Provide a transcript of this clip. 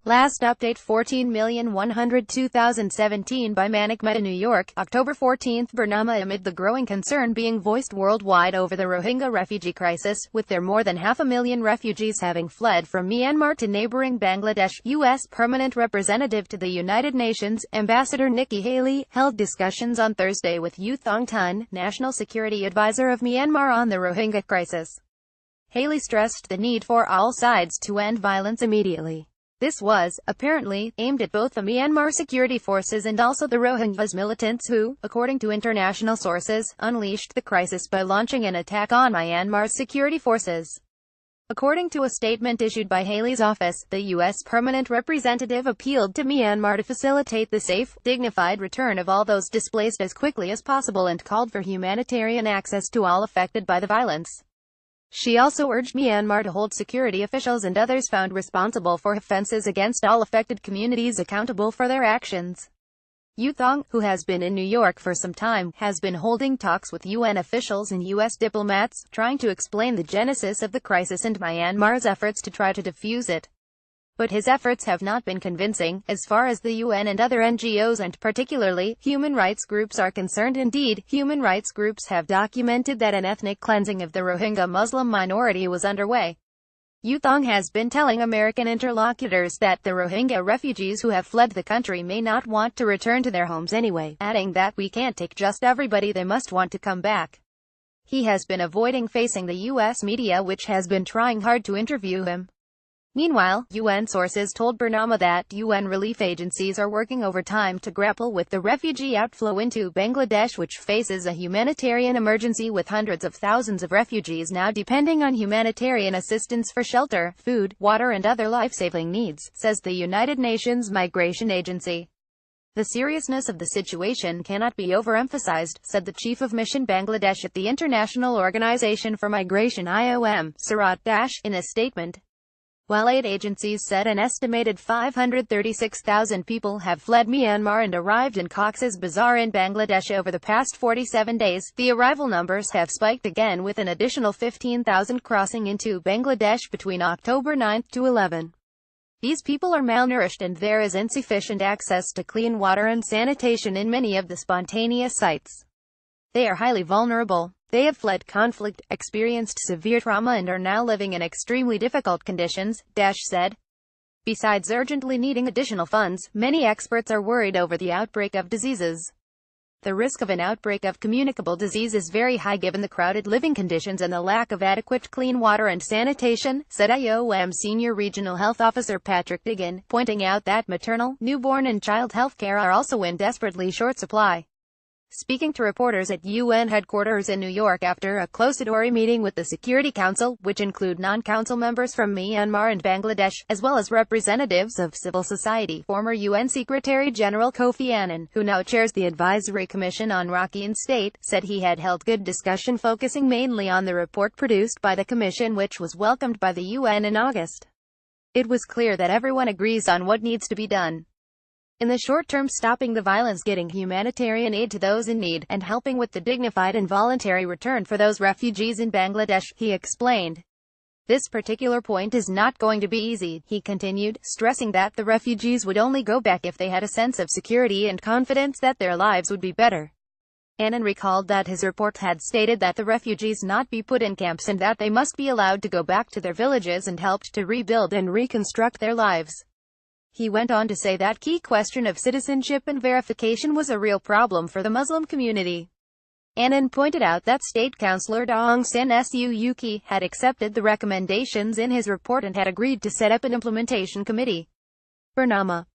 Last update 14,102,017 by Manic Meta New York, October 14. Burma. Amid the growing concern being voiced worldwide over the Rohingya refugee crisis, with their more than 500,000 refugees having fled from Myanmar to neighboring Bangladesh, U.S. Permanent Representative to the United Nations, Ambassador Nikki Haley, held discussions on Thursday with U Thong Tun, National Security Advisor of Myanmar on the Rohingya crisis. Haley stressed the need for all sides to end violence immediately. This was, apparently, aimed at both the Myanmar security forces and also the Rohingyas militants who, according to international sources, unleashed the crisis by launching an attack on Myanmar's security forces. According to a statement issued by Haley's office, the U.S. Permanent Representative appealed to Myanmar to facilitate the safe, dignified return of all those displaced as quickly as possible and called for humanitarian access to all affected by the violence. She also urged Myanmar to hold security officials and others found responsible for offenses against all affected communities accountable for their actions. U Thong, who has been in New York for some time, has been holding talks with UN officials and U.S. diplomats, trying to explain the genesis of the crisis and Myanmar's efforts to try to defuse it. But his efforts have not been convincing, as far as the UN and other NGOs and particularly, human rights groups are concerned. Indeed, human rights groups have documented that an ethnic cleansing of the Rohingya Muslim minority was underway. U Thong has been telling American interlocutors that the Rohingya refugees who have fled the country may not want to return to their homes anyway, adding that we can't take just everybody, they must want to come back. He has been avoiding facing the U.S. media, which has been trying hard to interview him. Meanwhile, UN sources told Burma that UN relief agencies are working overtime to grapple with the refugee outflow into Bangladesh, which faces a humanitarian emergency with hundreds of thousands of refugees now depending on humanitarian assistance for shelter, food, water and other life-saving needs, says the United Nations Migration Agency. The seriousness of the situation cannot be overemphasized, said the chief of mission Bangladesh at the International Organization for Migration IOM, Surat Dash, in a statement. While aid agencies said an estimated 536,000 people have fled Myanmar and arrived in Cox's Bazar in Bangladesh over the past 47 days, the arrival numbers have spiked again with an additional 15,000 crossing into Bangladesh between October 9 to 11. These people are malnourished and there is insufficient access to clean water and sanitation in many of the spontaneous sites. They are highly vulnerable. They have fled conflict, experienced severe trauma and are now living in extremely difficult conditions, Dash said. Besides urgently needing additional funds, many experts are worried over the outbreak of diseases. The risk of an outbreak of communicable disease is very high given the crowded living conditions and the lack of adequate clean water and sanitation, said IOM Senior Regional Health Officer Patrick Diggin, pointing out that maternal, newborn and child health care are also in desperately short supply. Speaking to reporters at UN headquarters in New York after a closed-door meeting with the Security Council, which include non-council members from Myanmar and Bangladesh, as well as representatives of civil society, former UN Secretary-General Kofi Annan, who now chairs the Advisory Commission on Rakhine State, said he had held good discussion focusing mainly on the report produced by the Commission, which was welcomed by the UN in August. It was clear that everyone agrees on what needs to be done. In the short term, stopping the violence, getting humanitarian aid to those in need, and helping with the dignified and voluntary return for those refugees in Bangladesh, he explained. This particular point is not going to be easy, he continued, stressing that the refugees would only go back if they had a sense of security and confidence that their lives would be better. Annan recalled that his report had stated that the refugees not be put in camps and that they must be allowed to go back to their villages and helped to rebuild and reconstruct their lives. He went on to say that key question of citizenship and verification was a real problem for the Muslim community. Annan pointed out that State Councillor Daung San Suu Kyi had accepted the recommendations in his report and had agreed to set up an implementation committee. Burma.